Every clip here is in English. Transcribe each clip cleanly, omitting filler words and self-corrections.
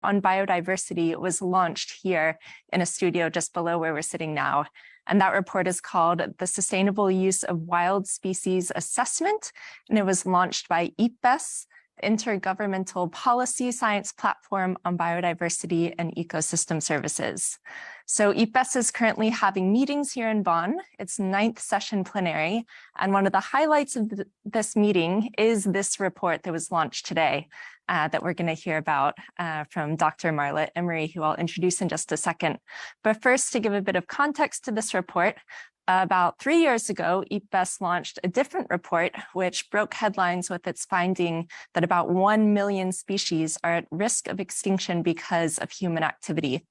on biodiversity was launched here in a studio just below where we're sitting now. And that report is called The Sustainable Use of Wild Species Assessment. And it was launched by IPBES, Intergovernmental Policy Science Platform on Biodiversity and Ecosystem Services. So IPBES is currently having meetings here in Bonn. It's 9th session plenary. And one of the highlights of this meeting is this report that was launched today that we're going to hear about from Dr. Marla Emery, who I'll introduce in just a second. But first, to give a bit of context to this report, about 3 years ago, IPBES launched a different report, which broke headlines with its finding that about 1 million species are at risk of extinction because of human activity.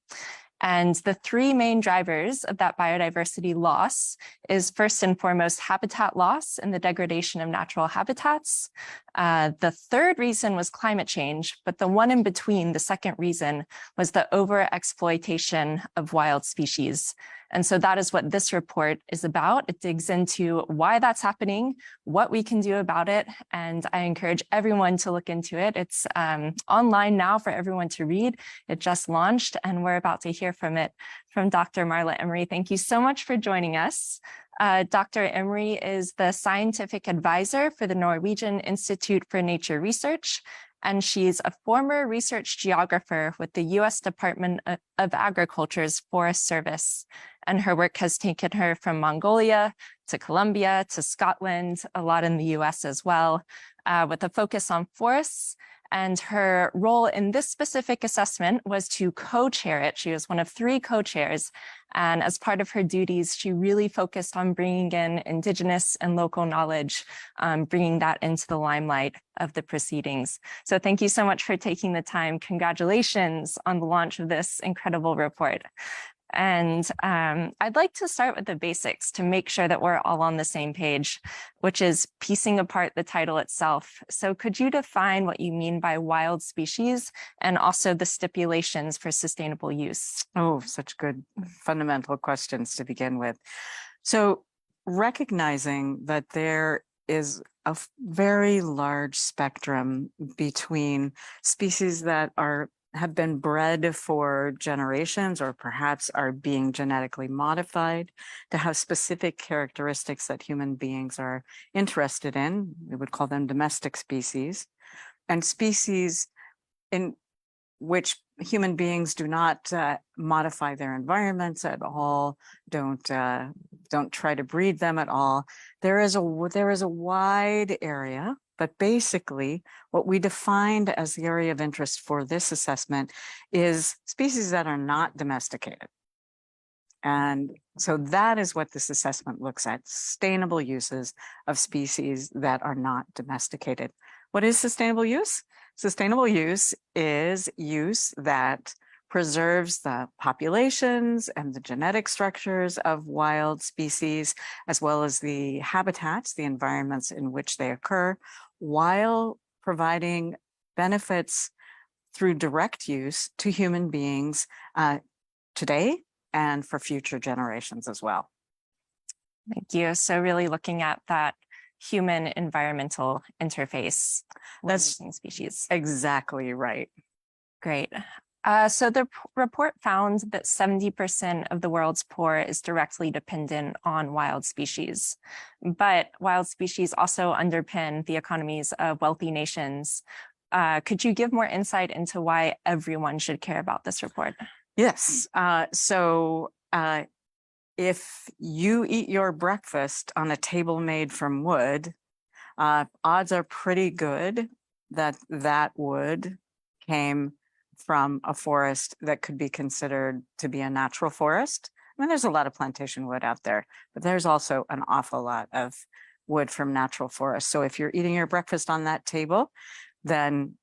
And the three main drivers of that biodiversity loss is first and foremost habitat loss and the degradation of natural habitats. The third reason was climate change, but the one in between, the second reason, was the overexploitation of wild species. And so that is what this report is about. It digs into why that's happening, what we can do about it, and I encourage everyone to look into it. It's online now for everyone to read. It just launched, and we're about to hear from it from Dr. Marla Emery. Thank you so much for joining us. Dr. Emery is the scientific advisor for the Norwegian Institute for Nature Research, and she's a former research geographer with the U.S. Department of Agriculture's Forest Service. And her work has taken her from Mongolia to Colombia to Scotland, a lot in the U.S. as well, with a focus on forests. And her role in this specific assessment was to co-chair it. She was one of 3 co-chairs. And as part of her duties, she really focused on bringing in Indigenous and local knowledge, bringing that into the limelight of the proceedings. So thank you so much for taking the time. Congratulations on the launch of this incredible report. And I'd like to start with the basics to make sure that we're all on the same page, which is piecing apart the title itself. So could you define what you mean by wild species and also the stipulations for sustainable use? Oh, such good fundamental questions to begin with. So recognizing that there is a very large spectrum between species that have been bred for generations or perhaps are being genetically modified to have specific characteristics that human beings are interested in. We would call them domestic species, and species in which human beings do not modify their environments at all, don't try to breed them at all. There is a wide area. But basically, what we defined as the area of interest for this assessment is species that are not domesticated. And so that is what this assessment looks at, sustainable uses of species that are not domesticated. What is sustainable use? Sustainable use is use that preserves the populations and the genetic structures of wild species, as well as the habitats, the environments in which they occur, while providing benefits through direct use to human beings today and for future generations as well. Thank you. So really looking at that human environmental interface with species. Exactly right. Great. So the report found that 70% of the world's poor is directly dependent on wild species. But wild species also underpin the economies of wealthy nations. Could you give more insight into why everyone should care about this report? Yes. So if you eat your breakfast on a table made from wood, odds are pretty good that that wood came from a forest that could be considered to be a natural forest. I mean, there's a lot of plantation wood out there, but there's also an awful lot of wood from natural forests. So if you're eating your breakfast on that table, then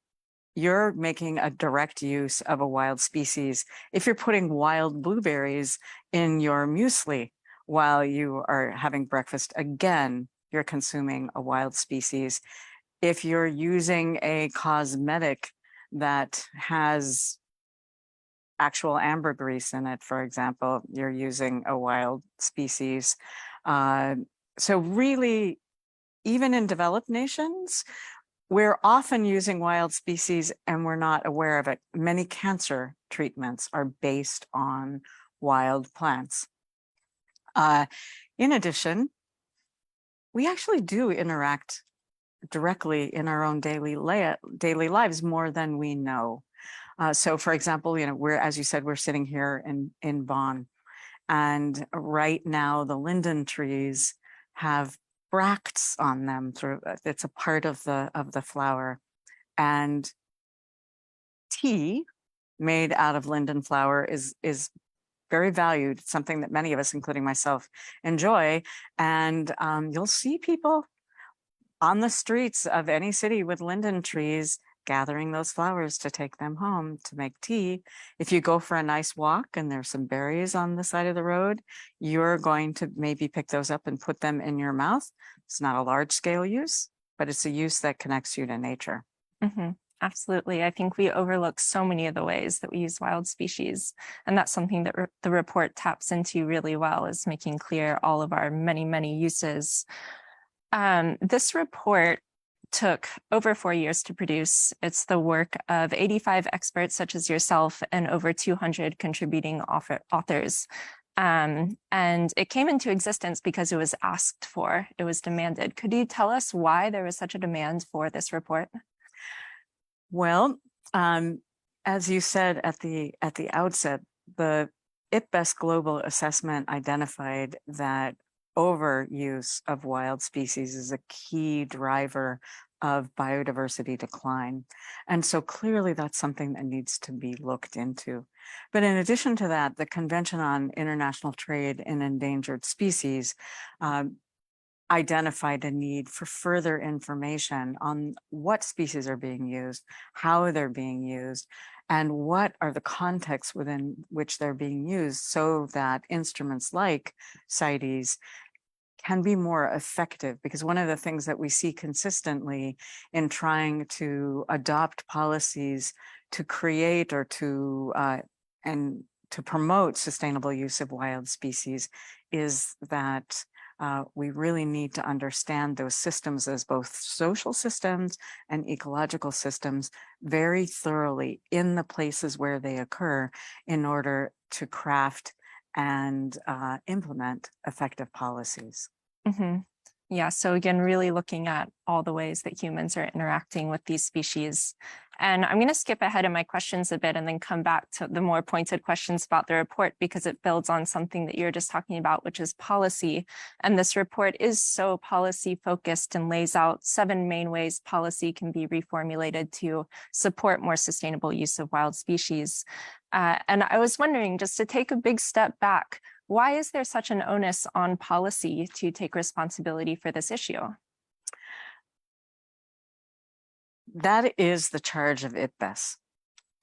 you're making a direct use of a wild species. If you're putting wild blueberries in your muesli while you are having breakfast, again, you're consuming a wild species. If you're using a cosmetic that has actual ambergris in it, for example, you're using a wild species. So really, even in developed nations, we're often using wild species and we're not aware of it. Many cancer treatments are based on wild plants. In addition, we actually do interact directly in our own daily lives more than we know. So for example, as you said, we're sitting here in Bonn, and right now the linden trees have bracts on them. It's a part of the flower, and tea made out of linden flower is very valued. It's something that many of us, including myself, enjoy. And you'll see people on the streets of any city with linden trees gathering those flowers to take them home to make tea. If you go for a nice walk and there's some berries on the side of the road, you're going to maybe pick those up and put them in your mouth. It's not a large scale use, but it's a use that connects you to nature. Mm-hmm. Absolutely. I think we overlook so many of the ways that we use wild species. And that's something that the report taps into really well, is making clear all of our many, many uses. This report took over 4 years to produce. It's the work of 85 experts such as yourself and over 200 contributing authors. And it came into existence because it was asked for, it was demanded. Could you tell us why there was such a demand for this report? Well, as you said at the outset, the IPBES global assessment identified that overuse of wild species is a key driver of biodiversity decline. And so clearly that's something that needs to be looked into. But in addition to that, the Convention on International Trade in Endangered Species identified a need for further information on what species are being used, how they're being used, and what are the contexts within which they're being used, so that instruments like CITES can be more effective. Because one of the things that we see consistently in trying to adopt policies to create or to promote sustainable use of wild species is that we really need to understand those systems as both social systems and ecological systems very thoroughly in the places where they occur in order to craft and implement effective policies. Mm-hmm. Yeah, so again, really looking at all the ways that humans are interacting with these species. And I'm going to skip ahead in my questions a bit and then come back to the more pointed questions about the report, because it builds on something that you're just talking about, which is policy. And this report is so policy focused and lays out 7 main ways policy can be reformulated to support more sustainable use of wild species. And I was wondering, just to take a big step back, why is there such an onus on policy to take responsibility for this issue? That is the charge of IPBES.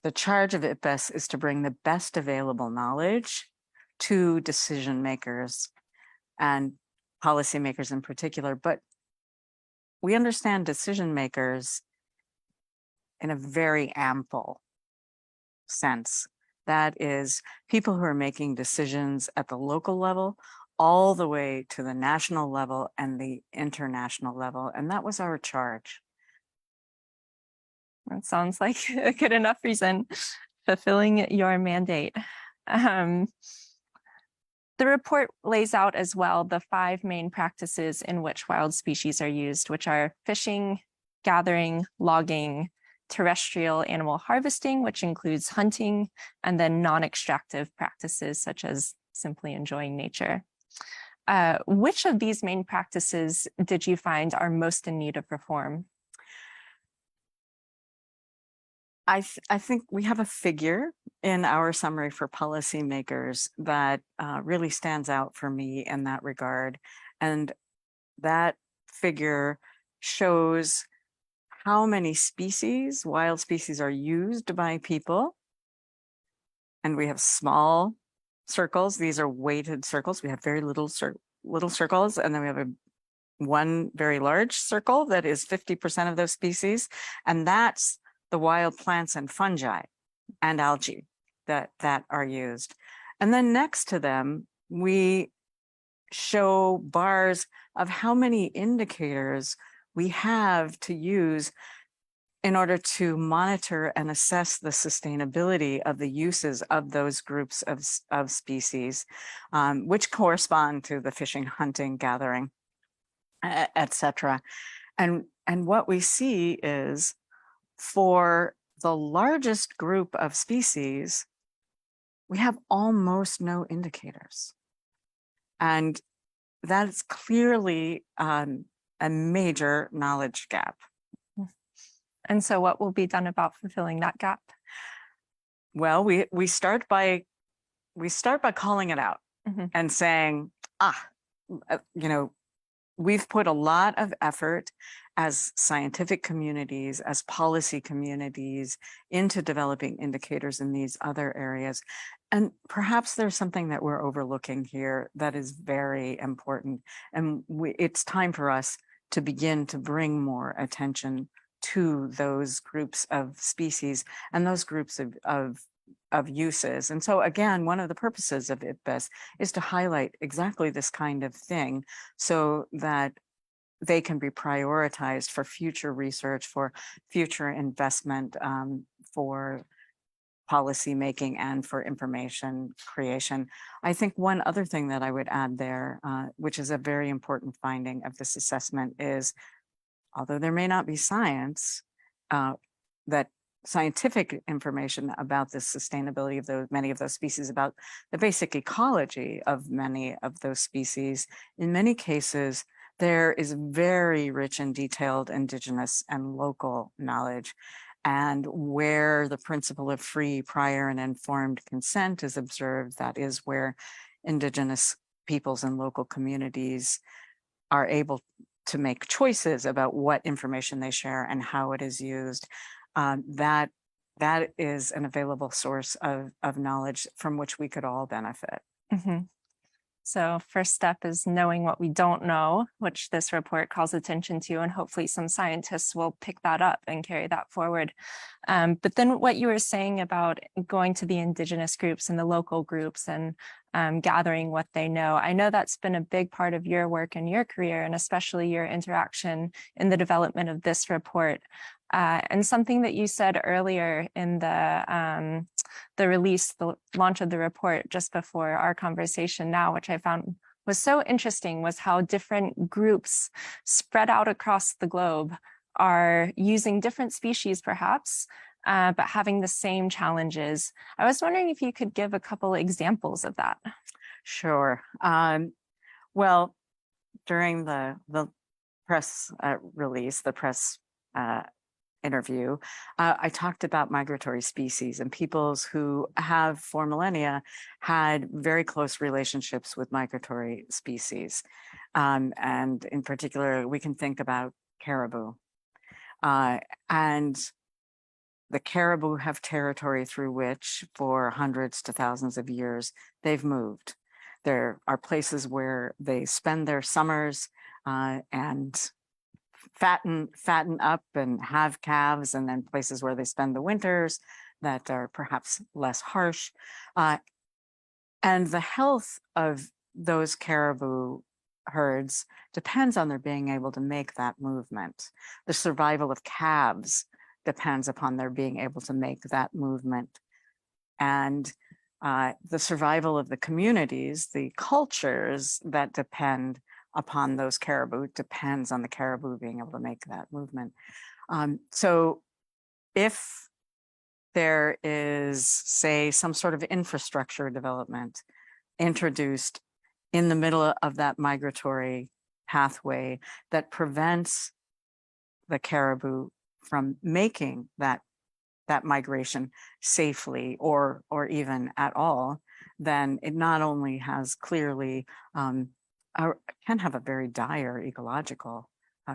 The charge of IPBES is to bring the best available knowledge to decision makers and policymakers in particular. But we understand decision makers in a very ample sense. That is people who are making decisions at the local level, all the way to the national level and the international level. And that was our charge. That sounds like a good enough reason, fulfilling your mandate. The report lays out as well the 5 main practices in which wild species are used, which are fishing, gathering, logging, terrestrial animal harvesting, which includes hunting, and then non-extractive practices such as simply enjoying nature. Which of these main practices did you find are most in need of reform? I think we have a figure in our summary for policymakers that really stands out for me in that regard. And that figure shows how many species, wild species, are used by people. And we have small circles. These are weighted circles. We have very little circles. And then we have one very large circle that is 50% of those species. And that's the wild plants and fungi and algae that are used. And then next to them, we show bars of how many indicators we have to use in order to monitor and assess the sustainability of the uses of those groups of species, which correspond to the fishing, hunting, gathering, etc. And what we see is for the largest group of species, we have almost no indicators. And that is clearly a major knowledge gap. And so what will be done about fulfilling that gap? Well, we start by calling it out and saying, we've put a lot of effort as scientific communities, as policy communities, into developing indicators in these other areas. And perhaps there's something that we're overlooking here that is very important. And it's time for us to begin to bring more attention to those groups of species and those groups of uses. And so again, one of the purposes of IPBES is to highlight exactly this kind of thing so that they can be prioritized for future research, for future investment, for policy making, and for information creation. I think one other thing that I would add there, which is a very important finding of this assessment, is although there may not be science, that scientific information about the sustainability of many of those species, about the basic ecology of many of those species, in many cases, there is very rich and detailed indigenous and local knowledge. And where the principle of free, prior, and informed consent is observed, that is where indigenous peoples and local communities are able to make choices about what information they share and how it is used. That is an available source of knowledge from which we could all benefit. So first step is knowing what we don't know, which this report calls attention to, and hopefully some scientists will pick that up and carry that forward. But then what you were saying about going to the indigenous groups and the local groups and gathering what they know, I know that's been a big part of your work and your career, and especially your interaction in the development of this report. And something that you said earlier in the release, the launch of the report just before our conversation now, which I found was so interesting, was how different groups spread out across the globe are using different species perhaps, but having the same challenges. I was wondering if you could give a couple examples of that. Sure. Well, during the press release, the press interview, I talked about migratory species and peoples who have for millennia had very close relationships with migratory species. And in particular, we can think about caribou. And the caribou have territory through which for hundreds to thousands of years they've moved. There are places where they spend their summers and fatten up and have calves, and then places where they spend the winters that are perhaps less harsh. And the health of those caribou herds depends on their being able to make that movement. The survival of calves depends upon their being able to make that movement. And the survival of the communities, the cultures that depend upon those caribou depends on the caribou being able to make that movement. So if there is, say, some sort of infrastructure development introduced in the middle of that migratory pathway that prevents the caribou from making that migration safely or even at all, then it not only has clearly can have a very dire ecological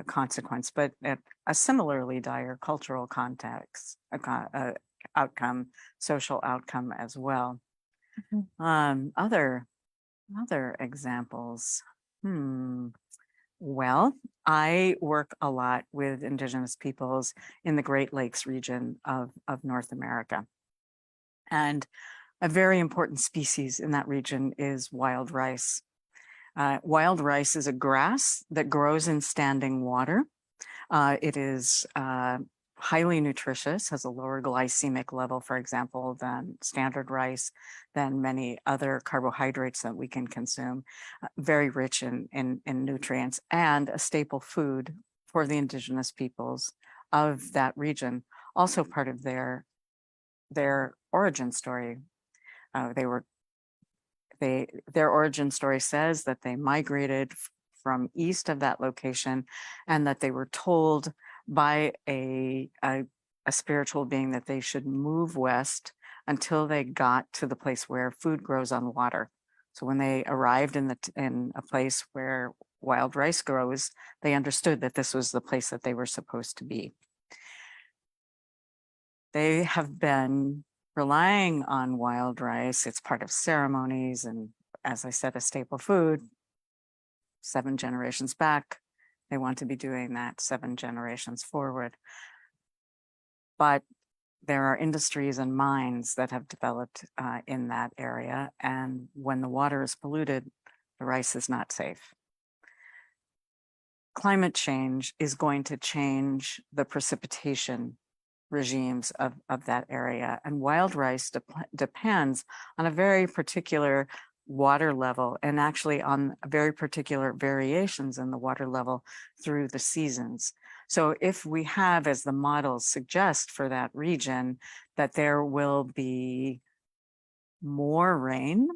consequence, but a similarly dire cultural context, outcome, social outcome as well. Other examples. Well, I work a lot with indigenous peoples in the Great Lakes region of North America. And a very important species in that region is wild rice. Wild rice is a grass that grows in standing water. It is highly nutritious, has a lower glycemic level, for example, than standard rice, than many other carbohydrates that we can consume, very rich in nutrients, and a staple food for the indigenous peoples of that region, also part of their origin story. Their origin story says that they migrated from east of that location, and that they were told by a spiritual being that they should move west until they got to the place where food grows on water. So when they arrived in a place where wild rice grows, they understood that this was the place that they were supposed to be. They have been relying on wild rice. It's part of ceremonies, and as I said, a staple food. 7 generations back, they want to be doing that 7 generations forward. But there are industries and mines that have developed in that area, and when the water is polluted, the rice is not safe. Climate change is going to change the precipitation regimes of that area, and wild rice depends on a very particular water level, and actually on very particular variations in the water level through the seasons. So if we have, as the models suggest for that region, that there will be more rain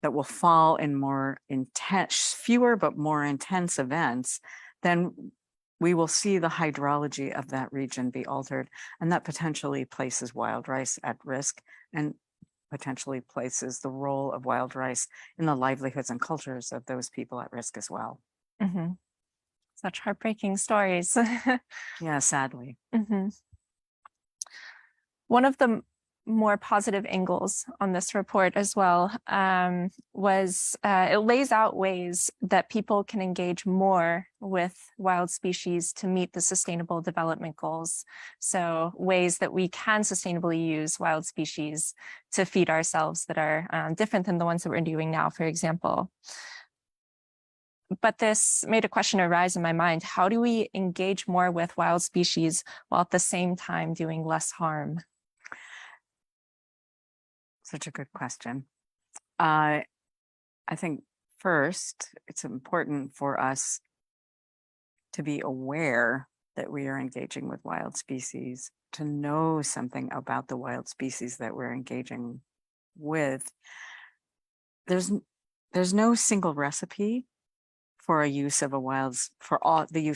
that will fall in more intense, fewer but more intense events, then we will see the hydrology of that region be altered, and that potentially places wild rice at risk, and potentially places the role of wild rice in the livelihoods and cultures of those people at risk as well. Mm-hmm. Such heartbreaking stories. Yeah, sadly. Mm-hmm. One of the more positive angles on this report as well was it lays out ways that people can engage more with wild species to meet the Sustainable Development Goals. So ways that we can sustainably use wild species to feed ourselves that are different than the ones that we're doing now, for example. But this made a question arise in my mind. How do we engage more with wild species while at the same time doing less harm? Such a good question. I think first, it's important for us to be aware that we are engaging with wild species, to know something about the wild species that we're engaging with. There's no single recipe for the use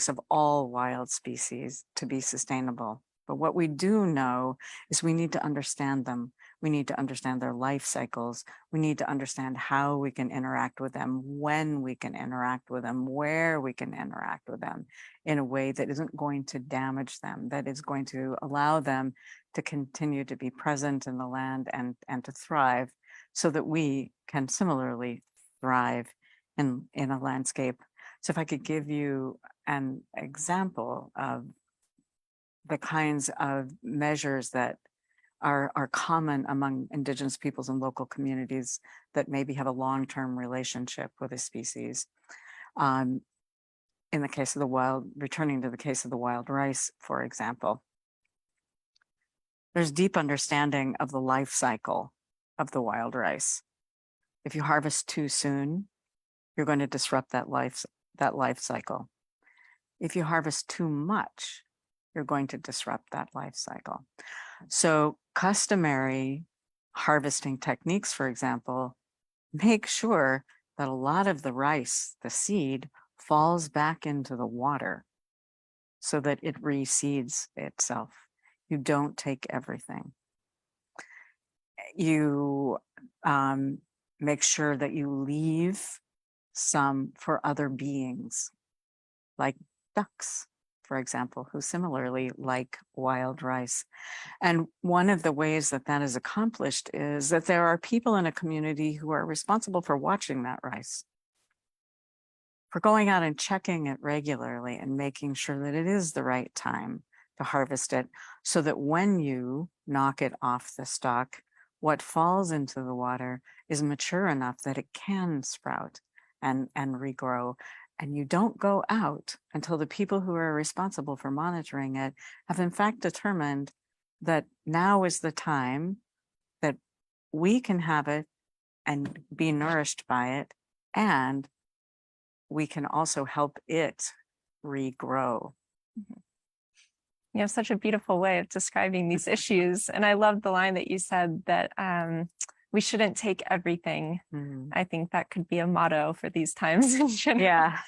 of all wild species to be sustainable. But what we do know is we need to understand them. We need to understand their life cycles. We need to understand how we can interact with them, when we can interact with them, where we can interact with them in a way that isn't going to damage them, that is going to allow them to continue to be present in the land and to thrive, so that we can similarly thrive in a landscape. So if I could give you an example of the kinds of measures that are common among indigenous peoples and local communities that maybe have a long-term relationship with a species. In the case of the wild, returning to the case of the wild rice, for example, there's deep understanding of the life cycle of the wild rice. If you harvest too soon, you're going to disrupt that life cycle. If you harvest too much, you're going to disrupt that life cycle. So customary harvesting techniques, for example, make sure that a lot of the rice, the seed, falls back into the water so that it reseeds itself. You don't take everything. You make sure that you leave some for other beings, like ducks, for example, who similarly like wild rice. And one of the ways that that is accomplished is that there are people in a community who are responsible for watching that rice, for going out and checking it regularly and making sure that it is the right time to harvest it, so that when you knock it off the stalk, what falls into the water is mature enough that it can sprout and regrow. and you don't go out until the people who are responsible for monitoring it have in fact determined that now is the time that we can have it and be nourished by it, and we can also help it regrow. You have such a beautiful way of describing these issues. And I love the line that you said that we shouldn't take everything. Mhm. I think that could be a motto for these times in general. Yeah,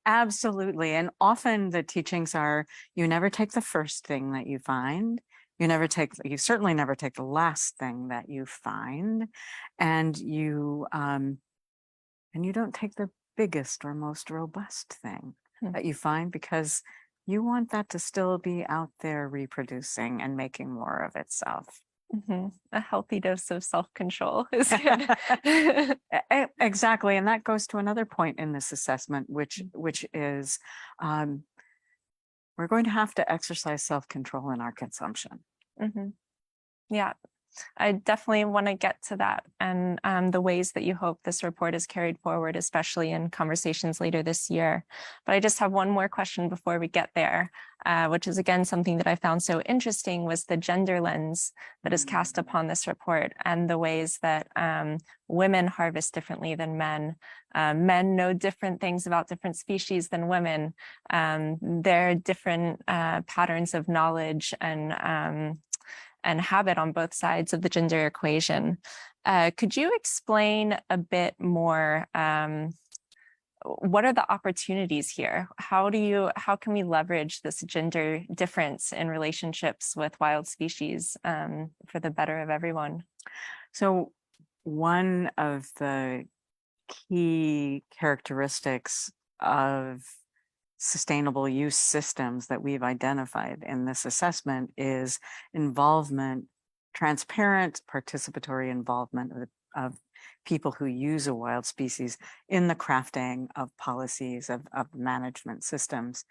absolutely. And often the teachings are, you never take the first thing that you find. You certainly never take the last thing that you find. And you don't take the biggest or most robust thing that you find, because you want that to still be out there reproducing and making more of itself. A healthy dose of self-control is good. Exactly. And that goes to another point in this assessment, which is we're going to have to exercise self-control in our consumption. Yeah. I definitely want to get to that and the ways that you hope this report is carried forward, especially in conversations later this year. But I just have one more question before we get there, which is again something that I found so interesting, was the gender lens that is cast upon this report and the ways that women harvest differently than men. Men know different things about different species than women. There are different patterns of knowledge and habit on both sides of the gender equation. Could you explain a bit more, what are the opportunities here? How can we leverage this gender difference in relationships with wild species for the better of everyone? So one of the key characteristics of sustainable use systems that we've identified in this assessment is involvement, transparent, participatory involvement of people who use a wild species in the crafting of policies, of management systems.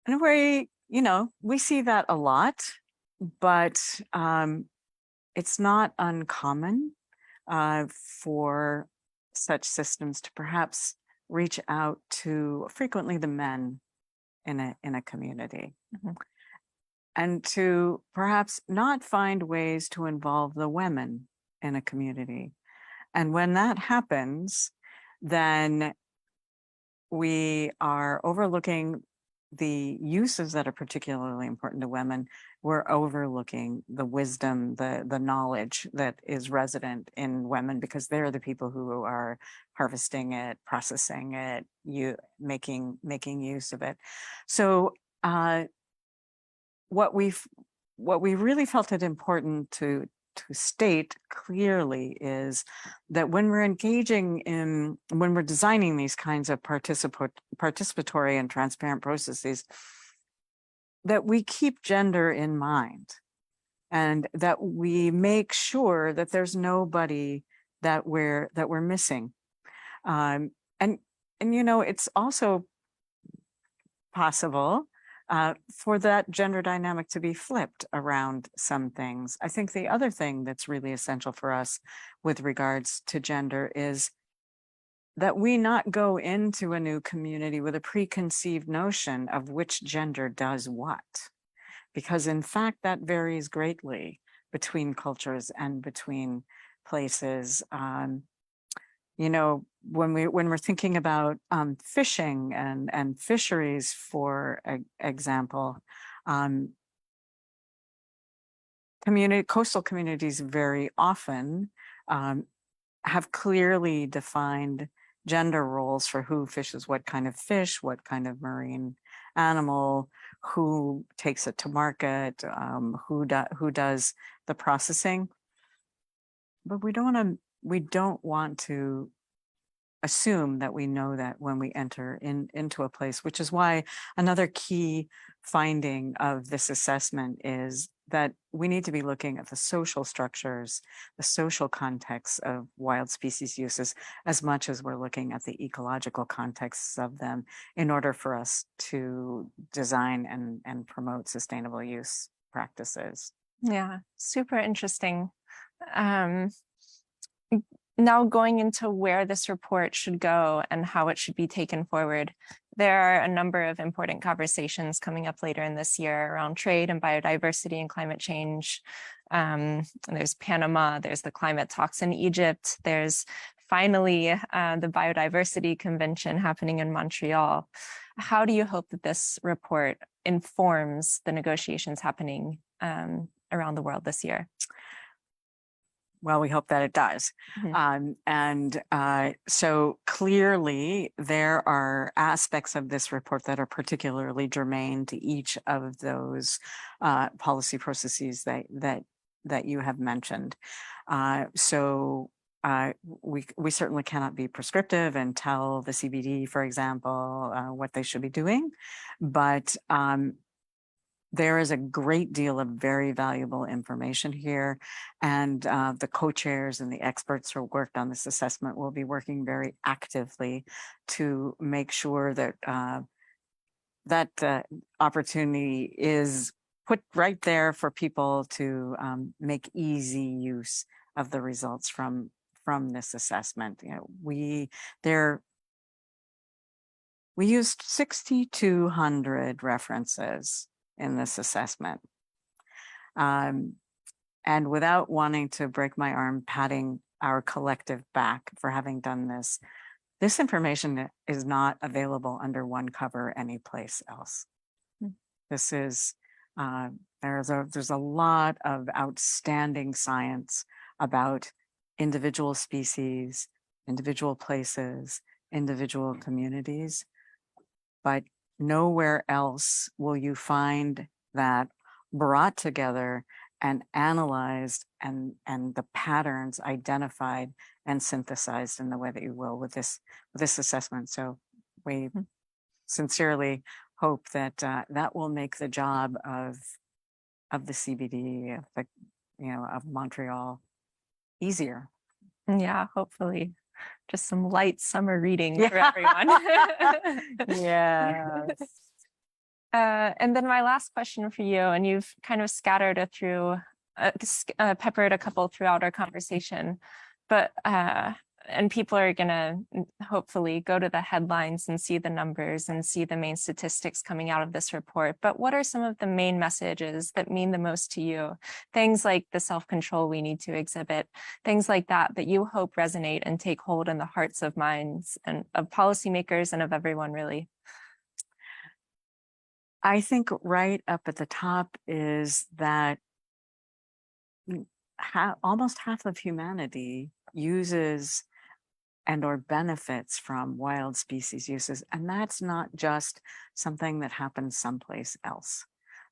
And we see that a lot, but it's not uncommon for such systems to perhaps reach out to frequently the men in a community, and to perhaps not find ways to involve the women in a community. And when that happens, then we are overlooking the uses that are particularly important to women. We're overlooking the wisdom, the knowledge that is resident in women, because they're the people who are harvesting it, processing it, making use of it. So what we really felt it important to state clearly is that when we're designing these kinds of participatory and transparent processes, that we keep gender in mind, and that we make sure that there's nobody that we're missing. And it's also possible for that gender dynamic to be flipped around some things. I think the other thing that's really essential for us with regards to gender is that we not go into a new community with a preconceived notion of which gender does what, because in fact that varies greatly between cultures and between places. When we're thinking about fishing and fisheries, for example, coastal communities very often have clearly defined gender roles for who fishes what kind of fish, what kind of marine animal, who takes it to market, who does the processing. But we don't want to assume that we know that when we enter into a place, which is why another key finding of this assessment is that we need to be looking at the social structures, the social contexts of wild species uses, as much as we're looking at the ecological contexts of them, in order for us to design and promote sustainable use practices. Yeah, super interesting. Now going into where this report should go and how it should be taken forward, there are a number of important conversations coming up later in this year around trade and biodiversity and climate change. There's Panama, there's the climate talks in Egypt, there's finally the Biodiversity Convention happening in Montreal. How do you hope that this report informs the negotiations happening around the world this year? Well, we hope that it does. So clearly there are aspects of this report that are particularly germane to each of those policy processes that you have mentioned. We certainly cannot be prescriptive and tell the CBD, for example, what they should be doing, but there is a great deal of very valuable information here, and the co-chairs and the experts who worked on this assessment will be working very actively to make sure that that opportunity is put right there for people to make easy use of the results from this assessment. You know, we used 6,200 references in this assessment. And without wanting to break my arm patting our collective back for having done this information is not available under one cover anyplace else. This is, there's a lot of outstanding science about individual species, individual places, individual communities, but nowhere else will you find that brought together and analyzed and the patterns identified and synthesized in the way that you will with this assessment. So we sincerely hope that that will make the job of the CBD, of Montreal, easier. Yeah, hopefully. Just some light summer reading for everyone. Yes. And then my last question for you, and you've kind of scattered it through, peppered a couple throughout our conversation, but and people are gonna hopefully go to the headlines and see the numbers and see the main statistics coming out of this report. But what are some of the main messages that mean the most to you? Things like the self-control we need to exhibit, things like that you hope resonate and take hold in the hearts of minds and of policymakers and of everyone, really. I think right up at the top is that almost half of humanity uses and or benefits from wild species uses. And that's not just something that happens someplace else.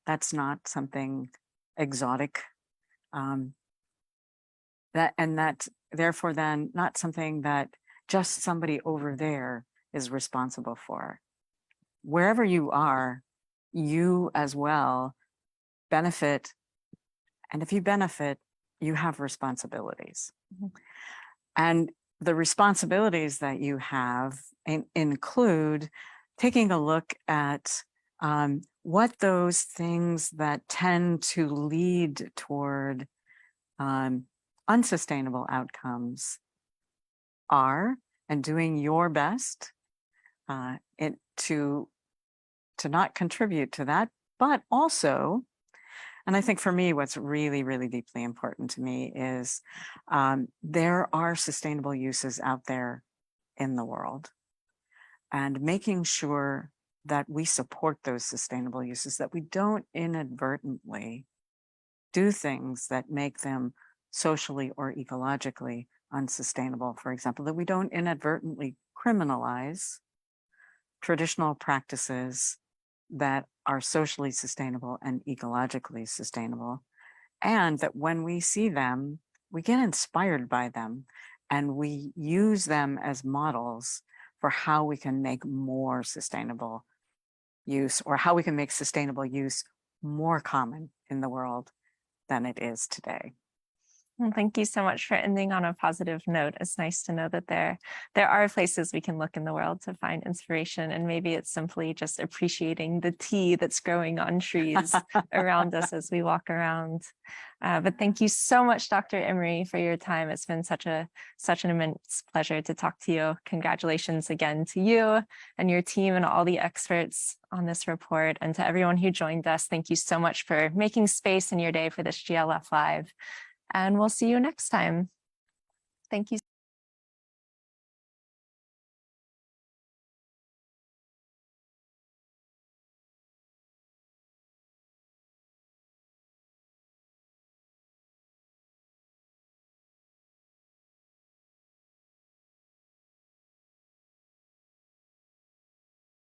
That's not something exotic. That's therefore then not something that just somebody over there is responsible for. Wherever you are, you as well benefit. And if you benefit, you have responsibilities. And the responsibilities that you have include taking a look at what those things that tend to lead toward unsustainable outcomes are, and doing your best to not contribute to that, but also, and I think for me, what's really, really deeply important to me is there are sustainable uses out there in the world, and making sure that we support those sustainable uses, that we don't inadvertently do things that make them socially or ecologically unsustainable. For example, that we don't inadvertently criminalize traditional practices that are socially sustainable and ecologically sustainable, and that when we see them, we get inspired by them and we use them as models for how we can make more sustainable use, or how we can make sustainable use more common in the world than it is today. Well, thank you so much for ending on a positive note. It's nice to know that there are places we can look in the world to find inspiration, and maybe it's simply just appreciating the tea that's growing on trees around us as we walk around. But thank you so much, Dr. Emery, for your time. It's been such an immense pleasure to talk to you. Congratulations again to you and your team and all the experts on this report, and to everyone who joined us. Thank you so much for making space in your day for this GLFLive. And we'll see you next time. Thank you.